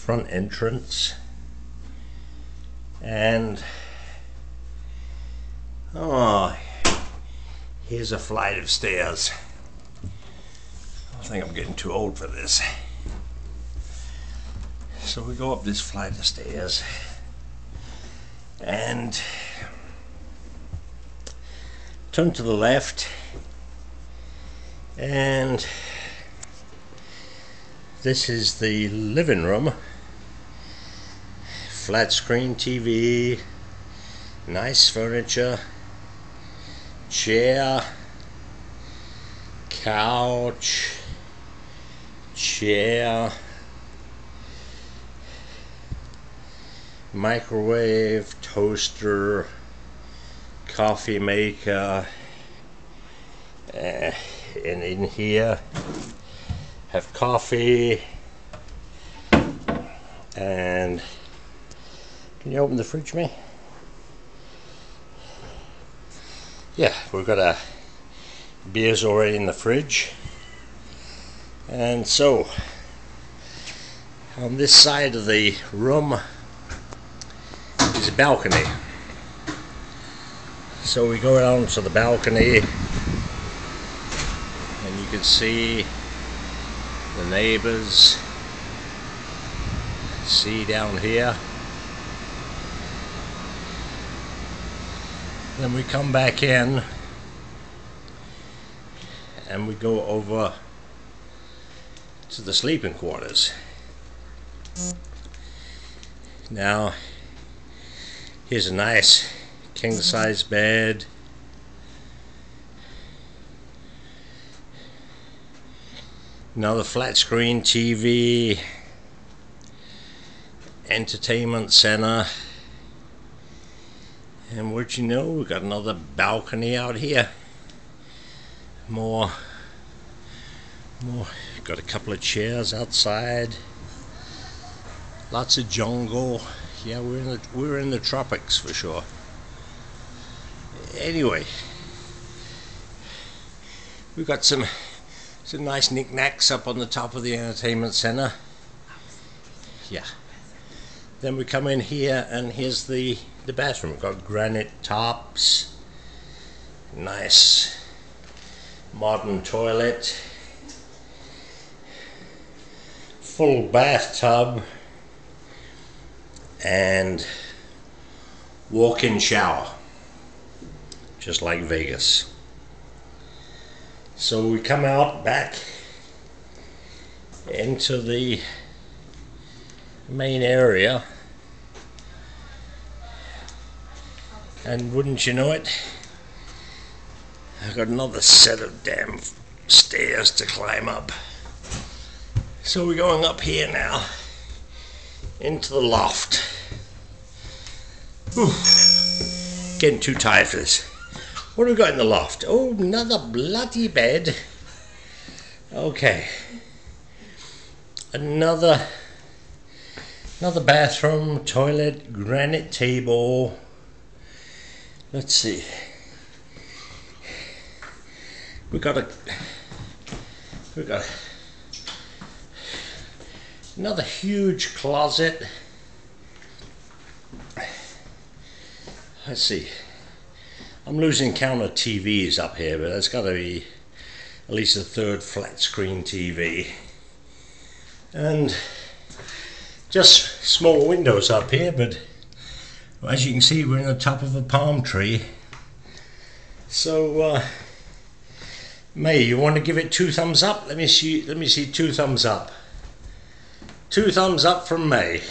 front entrance, and here's a flight of stairs. I think I'm getting too old for this. So we go up this flight of stairs and turn to the left, and this is the living room. Flat screen TV, nice furniture, chair, couch, chair, microwave, toaster, coffee maker, and in here have coffee. And can you open the fridge for me? Yeah, we've got beers already in the fridge. And so on this side of the room is a balcony. So we go down to the balcony and you can see the neighbors. See down here. Then we come back in and we go over to the sleeping quarters. Now here's a nice king-size bed. Another flat screen TV, entertainment center, and what you know, we've got another balcony out here. More. Got a couple of chairs outside. Lots of jungle. Yeah, we're in the tropics for sure. Anyway, we've got some nice knickknacks up on the top of the entertainment center. Yeah. Then we come in here and here's the bathroom. We've got granite tops, nice modern toilet, full bathtub, and walk-in shower, just like Vegas. So we come out back into the main area, and wouldn't you know it, I've got another set of damn stairs to climb up. So we're going up here now into the loft. Whew. Getting too tired for this. What do we got in the loft? Oh, another bloody bed. Okay. Another bathroom, toilet, granite table. Let's see. We got another huge closet. Let's see. I'm losing count of TVs up here, but there's got to be at least a third flat screen TV. And just small windows up here, but as you can see, we're in the top of a palm tree. So, May, you want to give it 2 thumbs up? Let me see 2 thumbs up. 2 thumbs up from May.